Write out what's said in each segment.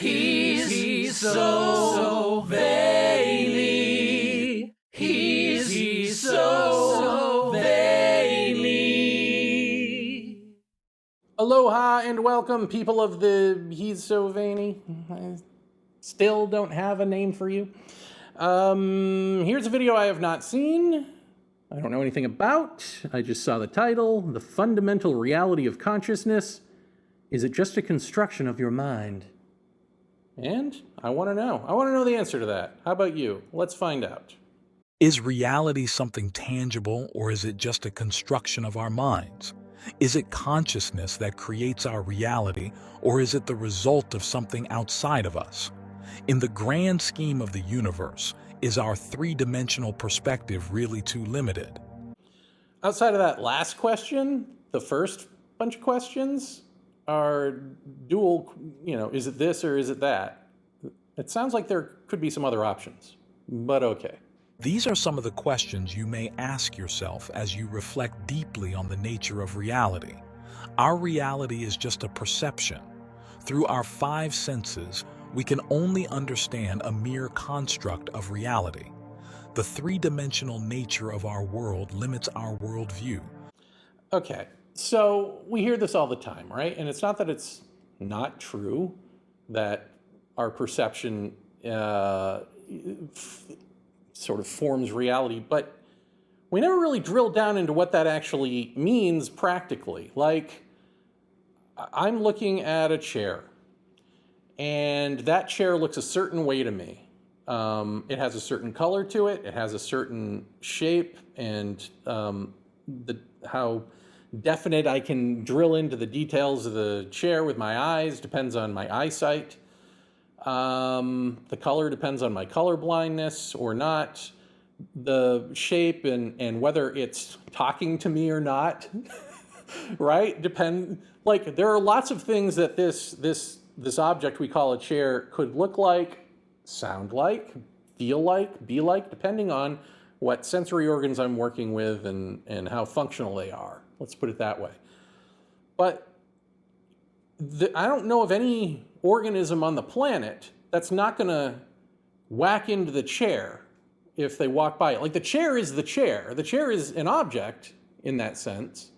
He's so veiny. He's so veiny. Aloha and welcome, people of the He's So Veiny. I still don't have a name for you. Here's a video I have not seen. I don't know anything about. I just saw the title, The Fundamental Reality of Consciousness. Is it just a construction of your mind? And I want to know. I want to know the answer to that. How about you? Let's find out. Is reality something tangible, or is it just a construction of our minds? Is it consciousness that creates our reality, or is it the result of something outside of us? In the grand scheme of the universe, is our three-dimensional perspective really too limited? Outside of that last question, the first bunch of questions are dual, is it this or is it that? It sounds like there could be some other options, but okay. These are some of the questions you may ask yourself as you reflect deeply on the nature of reality. Our reality is just a perception. Through our five senses, we can only understand a mere construct of reality. The three-dimensional nature of our world limits our worldview. Okay, so we hear this all the time, right? And it's not that it's not true that our perception sort of forms reality, but we never really drill down into what that actually means practically. Like, I'm looking at a chair, and that chair looks a certain way to me. It has a certain color to it, it has a certain shape, and how definite I can drill into the details of the chair with my eyes depends on my eyesight. The color depends on my color blindness or not. The shape and whether it's talking to me or not, right? Like, there are lots of things that this object we call a chair could look like, sound like, feel like, be like, depending on what sensory organs I'm working with and how functional they are. Let's put it that way. But I don't know of any organism on the planet that's not going to whack into the chair if they walk by it. Like, the chair is the chair. The chair is an object in that sense.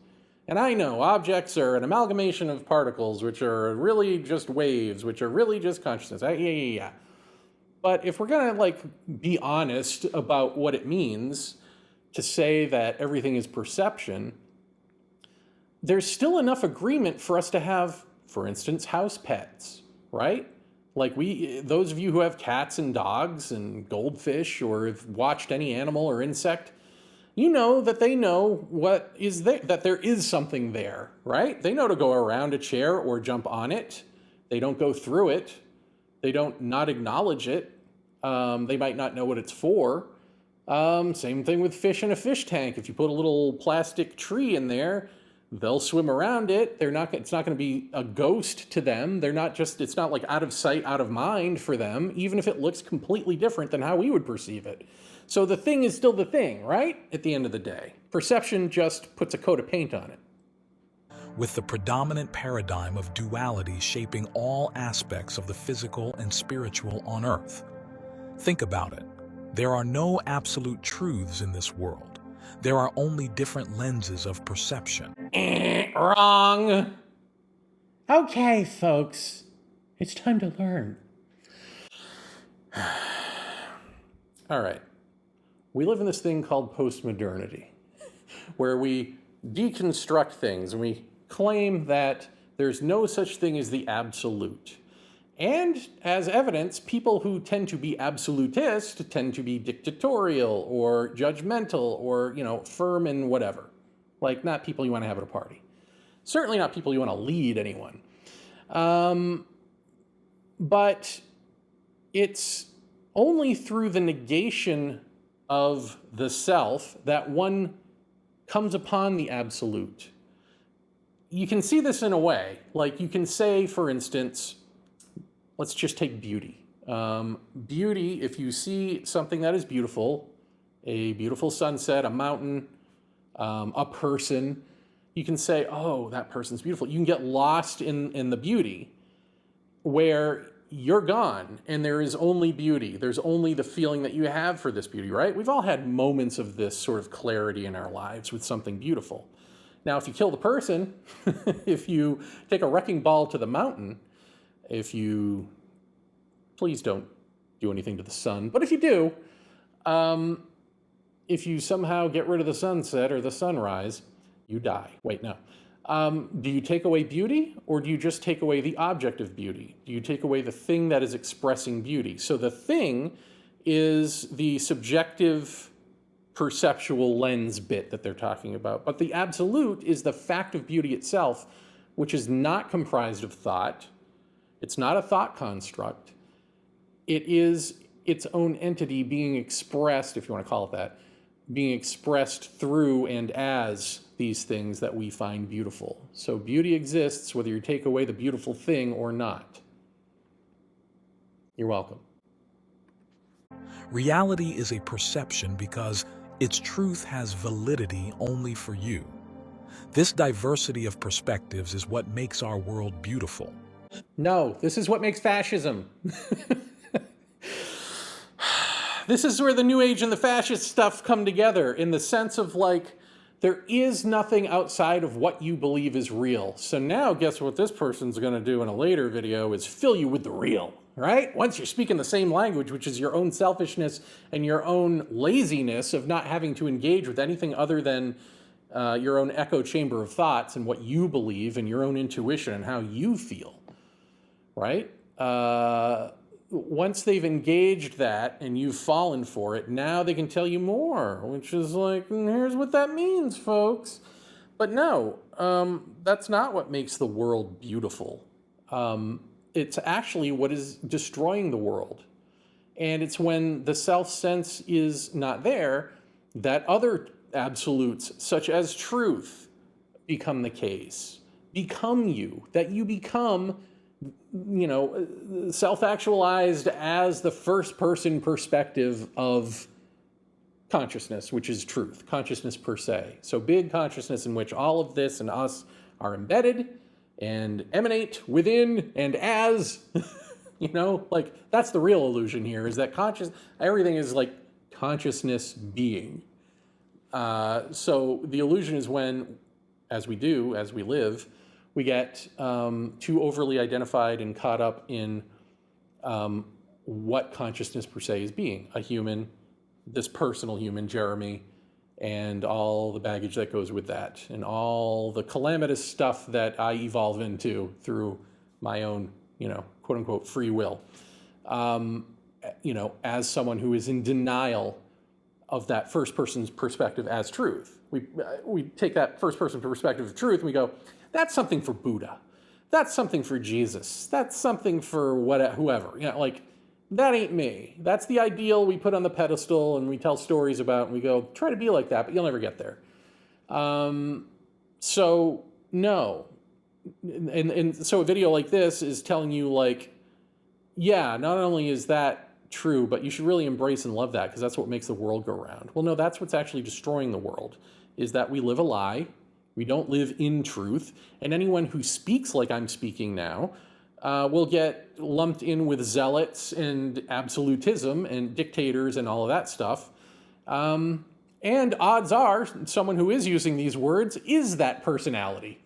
And I know objects are an amalgamation of particles, which are really just waves, which are really just consciousness. Yeah. But if we're going to be honest about what it means to say that everything is perception, there's still enough agreement for us to have, for instance, house pets, right? Like, those of you who have cats and dogs and goldfish or have watched any animal or insect, you know that they know what is there, that there is something there, right? They know to go around a chair or jump on it. They don't go through it. They don't not acknowledge it. They might not know what it's for. Same thing with fish in a fish tank. If you put a little plastic tree in there, they'll swim around it. It's not going to be a ghost to them. It's not like out of sight, out of mind for them, even if it looks completely different than how we would perceive it. So the thing is still the thing, right? At the end of the day. Perception just puts a coat of paint on it. With the predominant paradigm of duality shaping all aspects of the physical and spiritual on Earth. Think about it. There are no absolute truths in this world. There are only different lenses of perception. Wrong. Okay, folks. It's time to learn. All right. We live in this thing called postmodernity, where we deconstruct things and we claim that there's no such thing as the absolute. And as evidence, people who tend to be absolutist tend to be dictatorial or judgmental or, firm and whatever. Like, not people you want to have at a party. Certainly not people you want to lead anyone. But it's only through the negation of the self that one comes upon the absolute. You can see this in a way. Like, you can say, for instance, let's just take beauty. Beauty, if you see something that is beautiful, a beautiful sunset, a mountain, a person, you can say, oh, that person's beautiful. You can get lost in the beauty, where you're gone and there is only beauty. There's only the feeling that you have for this beauty, right? We've all had moments of this sort of clarity in our lives with something beautiful. Now, if you kill the person, if you take a wrecking ball to the mountain, please don't do anything to the sun, but if you do, if you somehow get rid of the sunset or the sunrise, you die. Wait, no. Do you take away beauty, or do you just take away the object of beauty? Do you take away the thing that is expressing beauty? So the thing is the subjective perceptual lens bit that they're talking about. But the absolute is the fact of beauty itself, which is not comprised of thought. It's not a thought construct. It is its own entity being expressed, if you want to call it that, being expressed through and as these things that we find beautiful. So beauty exists whether you take away the beautiful thing or not. You're welcome. Reality is a perception because its truth has validity only for you. This diversity of perspectives is what makes our world beautiful. No, this is what makes fascism. This is where the New Age and the fascist stuff come together, in the sense of like, there is nothing outside of what you believe is real. So now guess what this person's going to do in a later video is fill you with the real, right? Once you're speaking the same language, which is your own selfishness and your own laziness of not having to engage with anything other than your own echo chamber of thoughts and what you believe and your own intuition and how you feel, right? Once they've engaged that and you've fallen for it, now they can tell you more, which is like, here's what that means, folks. But no, that's not what makes the world beautiful. It's actually what is destroying the world. And it's when the self-sense is not there that other absolutes, such as truth, become the case, become you, that you become, you know, self-actualized as the first-person perspective of consciousness, which is truth, consciousness per se. So big consciousness in which all of this and us are embedded and emanate within and as, you know, like that's the real illusion here, is that everything is like consciousness being. So the illusion is when, as we live, we get too overly identified and caught up in what consciousness per se is being. A human, this personal human, Jeremy, and all the baggage that goes with that, and all the calamitous stuff that I evolve into through my own, you know, quote unquote, free will. You know, as someone who is in denial of that first person's perspective as truth. We take that first person perspective of truth and we go, that's something for Buddha. That's something for Jesus. That's something for whoever. You know, like, that ain't me. That's the ideal we put on the pedestal and we tell stories about and we go, try to be like that, but you'll never get there. So, no. And so a video like this is telling you, like, yeah, not only is that true, but you should really embrace and love that because that's what makes the world go round. Well, no, that's what's actually destroying the world, is that we live a lie. We don't live in truth. And anyone who speaks like I'm speaking now will get lumped in with zealots and absolutism and dictators and all of that stuff. And odds are someone who is using these words is that personality.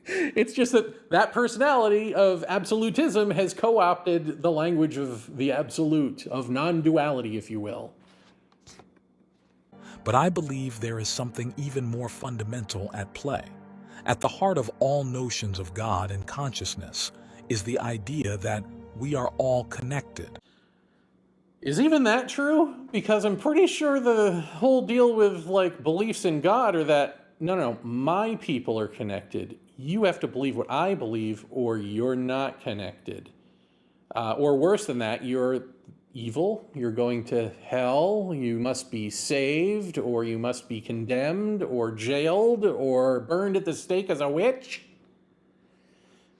It's just that personality of absolutism has co-opted the language of the absolute, of non-duality, if you will. But I believe there is something even more fundamental at play. At the heart of all notions of God and consciousness is the idea that we are all connected. Is even that true? Because I'm pretty sure the whole deal with like beliefs in God are that, no, my people are connected. You have to believe what I believe or you're not connected. Or worse than that, you're evil, you're going to hell, you must be saved, or you must be condemned, or jailed, or burned at the stake as a witch.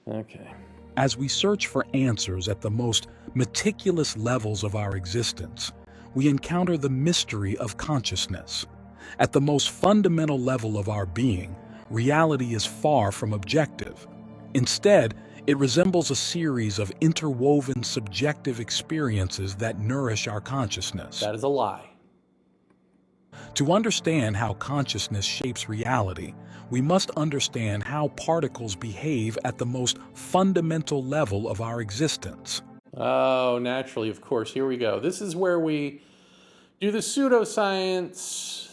Okay. As we search for answers at the most meticulous levels of our existence, we encounter the mystery of consciousness. At the most fundamental level of our being, reality is far from objective. Instead, It resembles a series of interwoven subjective experiences that nourish our consciousness. That is a lie. To understand how consciousness shapes reality, we must understand how particles behave at the most fundamental level of our existence. Oh, naturally, of course. Here we go. This is where we do the pseudoscience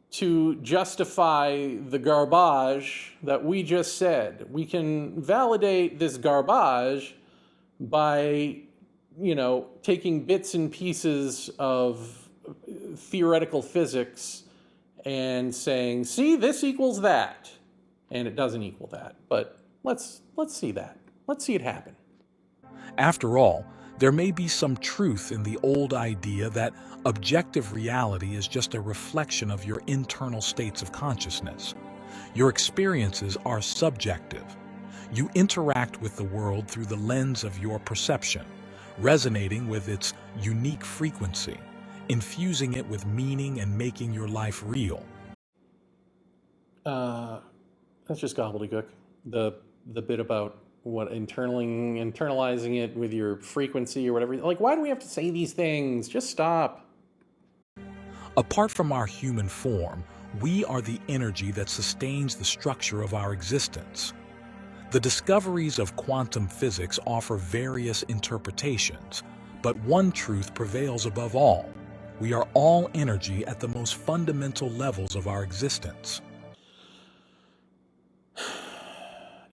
to justify the garbage that we just said. We can validate this garbage by, taking bits and pieces of theoretical physics and saying, see, this equals that. And it doesn't equal that. But let's see that. Let's see it happen. After all, there may be some truth in the old idea that objective reality is just a reflection of your internal states of consciousness. Your experiences are subjective. You interact with the world through the lens of your perception, resonating with its unique frequency, infusing it with meaning and making your life real. That's just gobbledygook. The bit about what internalizing it with your frequency or whatever. Like, why do we have to say these things? Just stop. Apart from our human form, we are the energy that sustains the structure of our existence. The discoveries of quantum physics offer various interpretations, but one truth prevails above all. We are all energy at the most fundamental levels of our existence.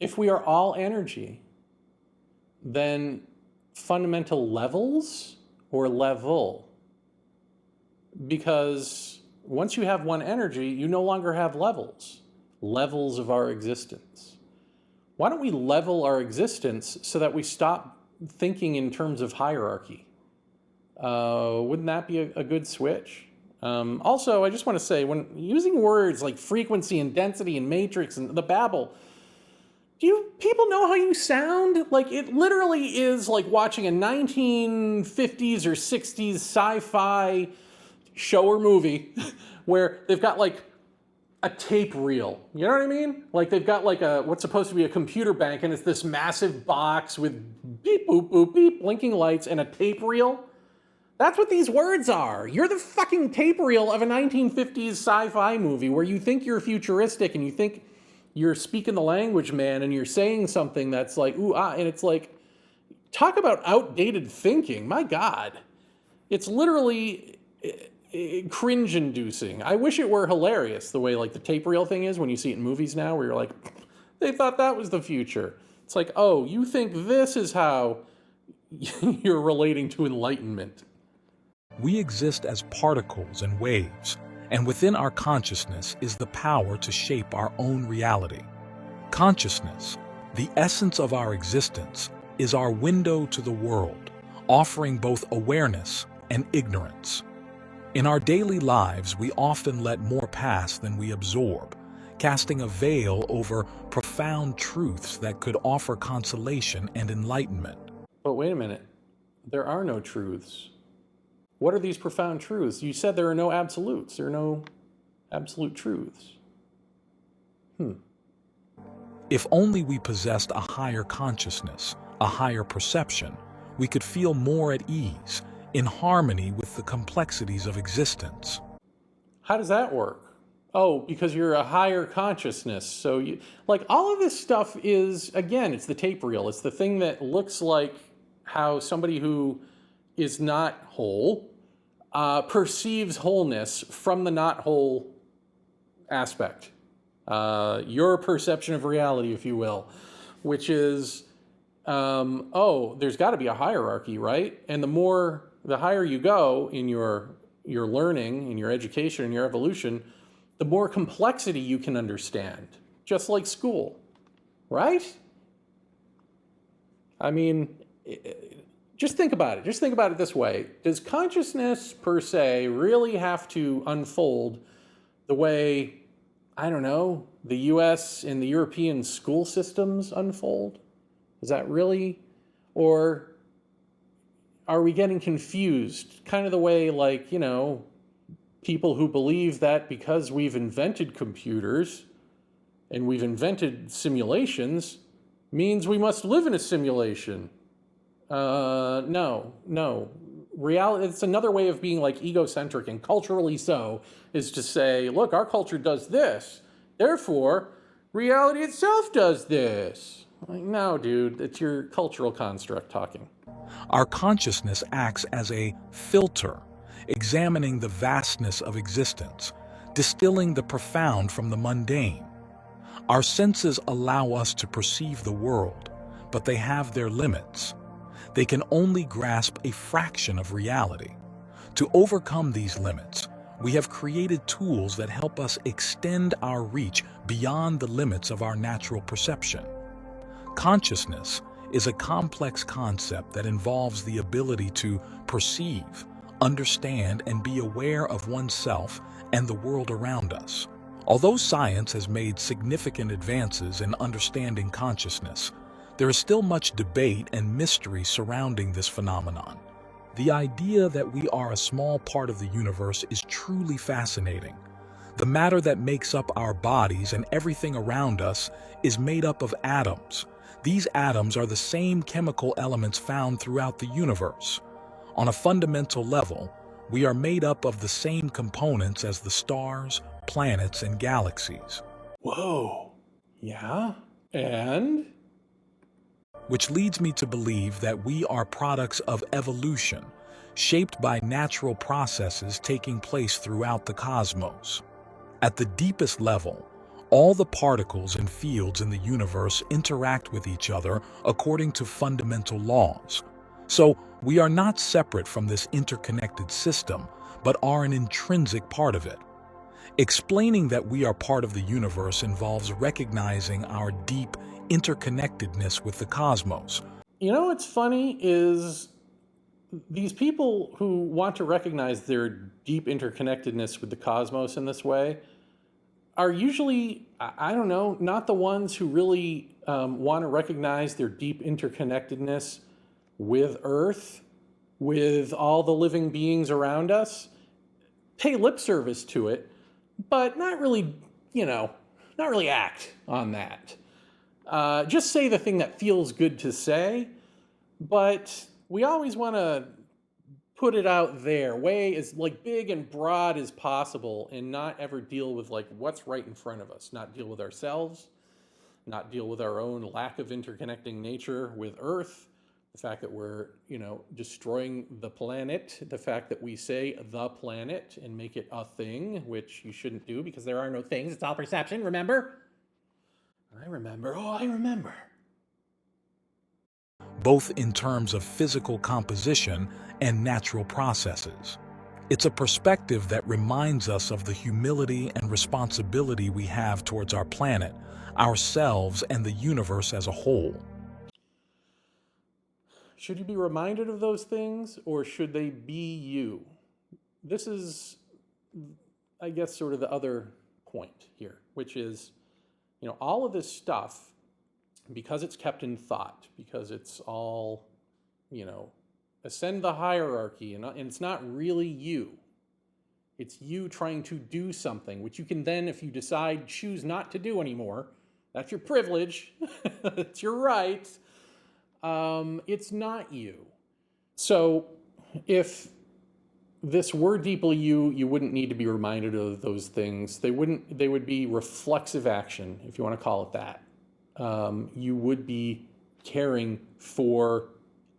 If we are all energy, then fundamental levels or level? Because once you have one energy, you no longer have levels of our existence. Why don't we level our existence so that we stop thinking in terms of hierarchy? Wouldn't that be a good switch? Also, I just want to say, when using words like frequency and density and matrix and the babble, do you people know how you sound? Like, it literally is like watching a 1950s or 60s sci-fi show or movie where they've got like a tape reel. You know what I mean? Like, they've got like what's supposed to be a computer bank, and it's this massive box with beep, boop, boop, beep, blinking lights and a tape reel. That's what these words are. You're the fucking tape reel of a 1950s sci-fi movie where you think you're futuristic and you think you're speaking the language, man, and you're saying something that's like, ooh, ah, and it's like, talk about outdated thinking. My God. It's literally cringe-inducing. I wish it were hilarious the way like the tape reel thing is when you see it in movies now, where you're like, they thought that was the future. It's like, oh, you think this is how you're relating to enlightenment. We exist as particles and waves, and within our consciousness is the power to shape our own reality. Consciousness, the essence of our existence, is our window to the world, offering both awareness and ignorance. In our daily lives, we often let more pass than we absorb, casting a veil over profound truths that could offer consolation and enlightenment. But wait a minute. There are no truths. What are these profound truths? You said there are no absolutes. There are no absolute truths. If only we possessed a higher consciousness, a higher perception, we could feel more at ease, in harmony with the complexities of existence. How does that work? Oh, because you're a higher consciousness. So you, like, all of this stuff is, again, it's the tape reel. It's the thing that looks like how somebody who is not whole perceives wholeness from the not whole aspect. Your perception of reality, if you will, which is, oh, there's got to be a hierarchy, right? And the higher you go in your learning, in your education, in your evolution, the more complexity you can understand, just like school, right? I mean, just think about it. Just think about it this way. Does consciousness per se really have to unfold the way, I don't know, the US and the European school systems unfold? Is that really? Or are we getting confused? Kind of the way, like, you know, people who believe that because we've invented computers and we've invented simulations, means we must live in a simulation. No. Reality, it's another way of being like egocentric and culturally so, is to say, look, our culture does this, therefore reality itself does this. Like, no, dude, it's your cultural construct talking. Our consciousness acts as a filter, examining the vastness of existence, distilling the profound from the mundane. Our senses allow us to perceive the world, but they have their limits. They can only grasp a fraction of reality. To overcome these limits, we have created tools that help us extend our reach beyond the limits of our natural perception. Consciousness is a complex concept that involves the ability to perceive, understand, and be aware of oneself and the world around us. Although science has made significant advances in understanding consciousness, there is still much debate and mystery surrounding this phenomenon. The idea that we are a small part of the universe is truly fascinating. The matter that makes up our bodies and everything around us is made up of atoms. These atoms are the same chemical elements found throughout the universe. On a fundamental level, we are made up of the same components as the stars, planets, and galaxies. Whoa. Yeah? And? Which leads me to believe that we are products of evolution, shaped by natural processes taking place throughout the cosmos. At the deepest level, all the particles and fields in the universe interact with each other according to fundamental laws. So, we are not separate from this interconnected system, but are an intrinsic part of it. Explaining that we are part of the universe involves recognizing our deep interconnectedness with the cosmos. You know what's funny is these people who want to recognize their deep interconnectedness with the cosmos in this way are usually, I don't know, not the ones who really want to recognize their deep interconnectedness with Earth, with all the living beings around us. Pay lip service to it, but not really, not really act on that. Just say the thing that feels good to say, but we always want to put it out there, way as like big and broad as possible, and not ever deal with like what's right in front of us, not deal with ourselves, not deal with our own lack of interconnecting nature with Earth, the fact that we're, destroying the planet, the fact that we say the planet and make it a thing, which you shouldn't do because there are no things, it's all perception, remember? I remember. Both in terms of physical composition and natural processes. It's a perspective that reminds us of the humility and responsibility we have towards our planet, ourselves, and the universe as a whole. Should you be reminded of those things, or should they be you? This is, I guess, sort of the other point here, which is, all of this stuff, because it's kept in thought, because it's all, ascend the hierarchy, and it's not really you. It's you trying to do something, which you can then, if you decide, choose not to do anymore. That's your privilege. It's your right. It's not you. So if this were deeply you, you wouldn't need to be reminded of those things. They would be reflexive action, if you want to call it that. You would be caring for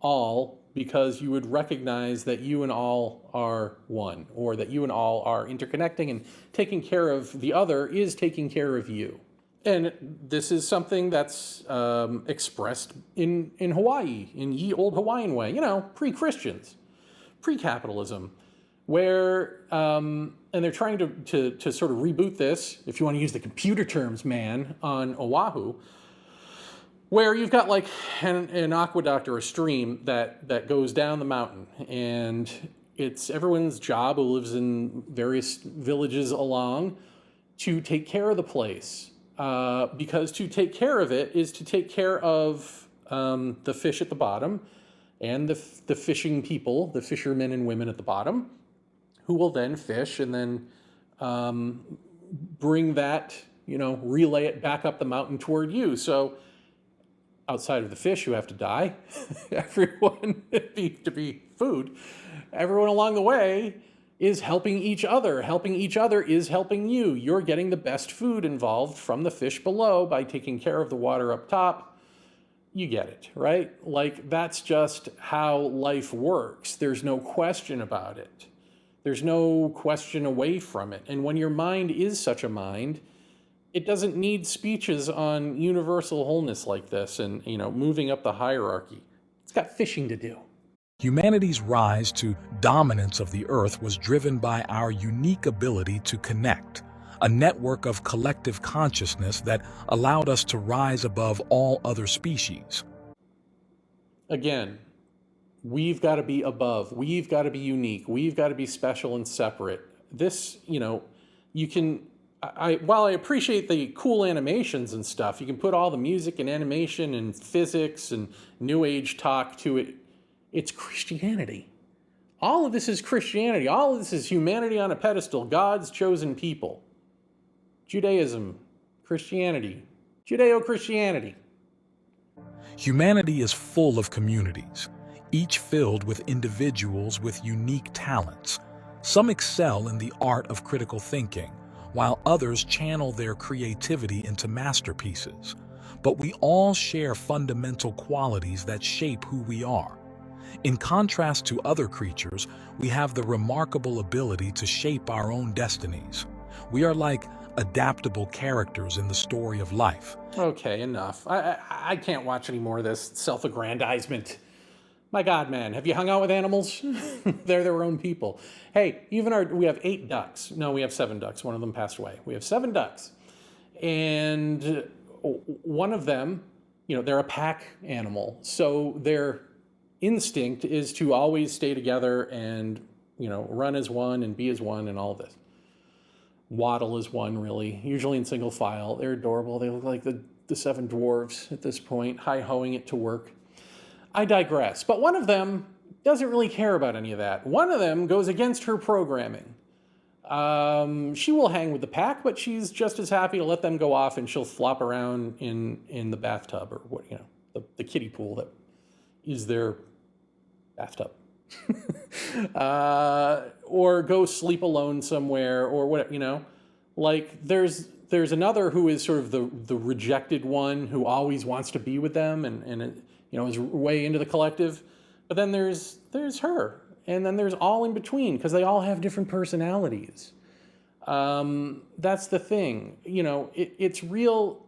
all because you would recognize that you and all are one, or that you and all are interconnecting, and taking care of the other is taking care of you. And this is something that's expressed in Hawaii, in ye old Hawaiian way, pre-Christians, pre-capitalism, where, and they're trying to sort of reboot this, if you want to use the computer terms, man, on Oahu, where you've got like an aqueduct or a stream that goes down the mountain, and it's everyone's job who lives in various villages along to take care of the place. Because to take care of it is to take care of the fish at the bottom and the fishing people, the fishermen and women at the bottom, who will then fish and then bring that, relay it back up the mountain toward you. So outside of the fish who have to die, everyone to be food, everyone along the way is helping each other. Helping each other is helping you. You're getting the best food involved from the fish below by taking care of the water up top. You get it, right? Like, that's just how life works. There's no question about it. There's no question away from it. And when your mind is such a mind, it doesn't need speeches on universal wholeness like this and, moving up the hierarchy. It's got fishing to do. Humanity's rise to dominance of the Earth was driven by our unique ability to connect, a network of collective consciousness that allowed us to rise above all other species. Again, we've got to be above. We've got to be unique. We've got to be special and separate. This, you can... while I appreciate the cool animations and stuff, you can put all the music and animation and physics and New Age talk to it. It's Christianity. All of this is Christianity. All of this is humanity on a pedestal, God's chosen people. Judaism, Christianity, Judeo-Christianity. Humanity is full of communities, each filled with individuals with unique talents. Some excel in the art of critical thinking, while others channel their creativity into masterpieces. But we all share fundamental qualities that shape who we are. In contrast to other creatures, we have the remarkable ability to shape our own destinies. We are like adaptable characters in the story of life. Okay, enough. I can't watch any more of this self-aggrandizement. My God, man, have you hung out with animals? They're their own people. Hey, we have 8 ducks. No, we have 7 ducks. One of them passed away. We have 7 ducks. And one of them, they're a pack animal. So their instinct is to always stay together and, run as one and be as one and all of this. Waddle as one, really, usually in single file. They're adorable. They look like the 7 dwarves at this point, hi-hoing it to work. I digress. But one of them doesn't really care about any of that. One of them goes against her programming. She will hang with the pack, but she's just as happy to let them go off, and she'll flop around in the bathtub or what, the kiddie pool that is their bathtub. Or go sleep alone somewhere or whatever, Like there's another who is sort of the rejected one who always wants to be with them and is way into the collective. But then there's her. And then there's all in between because they all have different personalities. That's the thing. It's real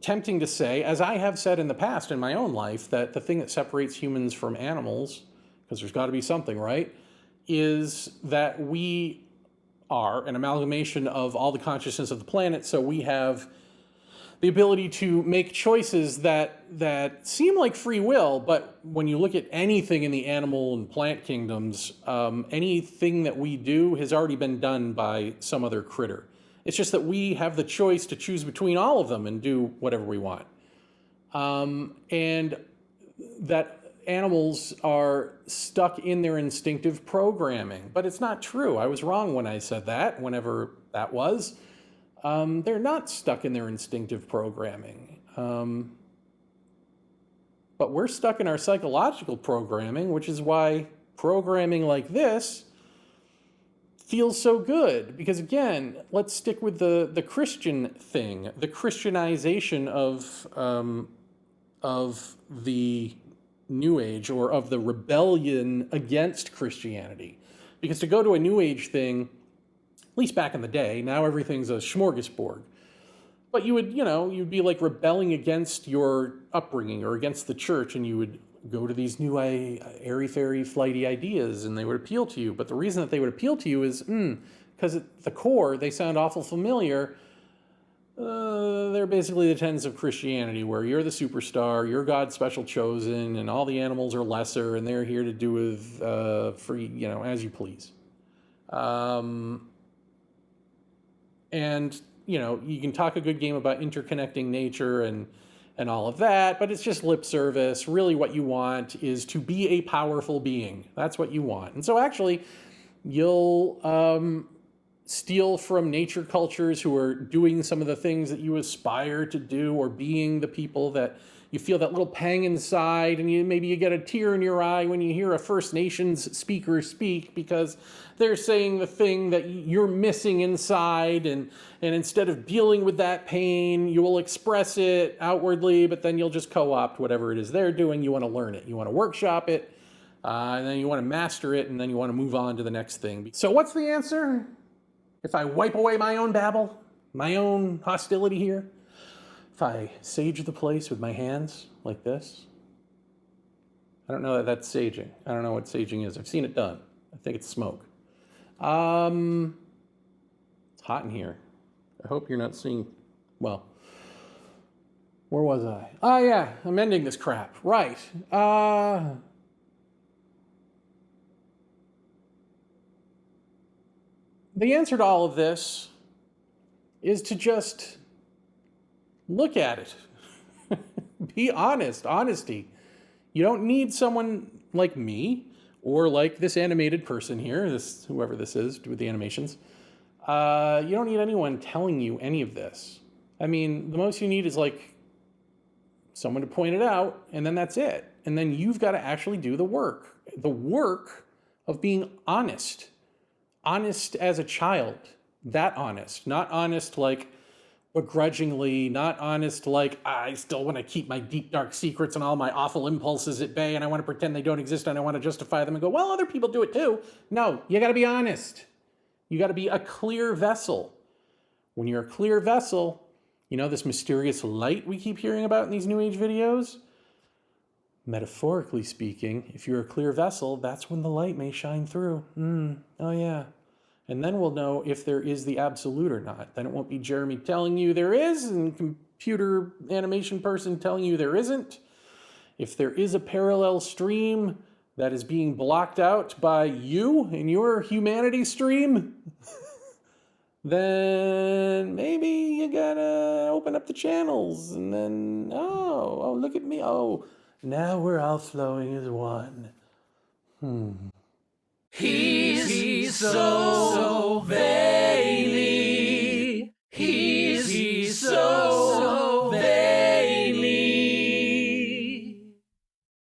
tempting to say, as I have said in the past in my own life, that the thing that separates humans from animals, because there's got to be something, right, is that we are an amalgamation of all the consciousness of the planet. So we have the ability to make choices that seem like free will, but when you look at anything in the animal and plant kingdoms, anything that we do has already been done by some other critter. It's just that we have the choice to choose between all of them and do whatever we want. And that animals are stuck in their instinctive programming. But it's not true. I was wrong when I said that, whenever that was. They're not stuck in their instinctive programming. But we're stuck in our psychological programming, which is why programming like this feels so good. Because again, let's stick with the Christian thing, the Christianization of the New Age, or of the rebellion against Christianity. Because to go to a New Age thing, at least back in the day, now everything's a smorgasbord. But you would, you'd be like rebelling against your upbringing or against the church, and you would go to these new airy-fairy flighty ideas, and they would appeal to you. But the reason that they would appeal to you is, because at the core, they sound awful familiar. They're basically the tenets of Christianity, where you're the superstar, you're God's special chosen, and all the animals are lesser, and they're here to do with free, as you please. And, you can talk a good game about interconnecting nature and all of that, but it's just lip service. Really what you want is to be a powerful being. That's what you want. And so actually, you'll steal from nature cultures who are doing some of the things that you aspire to do, or being the people that you feel that little pang inside, and maybe you get a tear in your eye when you hear a First Nations speaker speak because they're saying the thing that you're missing inside, and instead of dealing with that pain, you will express it outwardly, but then you'll just co-opt whatever it is they're doing. You want to learn it. You want to workshop it, and then you want to master it, and then you want to move on to the next thing. So what's the answer? If I wipe away my own babble, my own hostility here, if I sage the place with my hands like this, I don't know that that's saging. I don't know what saging is. I've seen it done. I think it's smoke. It's hot in here. I hope you're not seeing, well, where was I? Oh yeah, I'm ending this crap. Right. The answer to all of this is to just look at it. Be honest. Honesty. You don't need someone like me or like this animated person here, this whoever this is with the animations. You don't need anyone telling you any of this. I mean, the most you need is like someone to point it out, and then that's it. And then you've got to actually do the work of being honest. Honest as a child, that honest, not honest like begrudgingly, not honest like I still want to keep my deep dark secrets and all my awful impulses at bay, and I want to pretend they don't exist, and I want to justify them and go, well, other people do it too. No, you got to be honest. You got to be a clear vessel. When you're a clear vessel, you know this mysterious light we keep hearing about in these New Age videos? Metaphorically speaking, if you're a clear vessel, that's when the light may shine through. Oh yeah. And then we'll know if there is the absolute or not. Then it won't be Jeremy telling you there is and computer animation person telling you there isn't. If there is a parallel stream that is being blocked out by you in your humanity stream, then maybe you gotta open up the channels and then, oh, look at me. Oh, now we're all flowing as one. He's so vainy.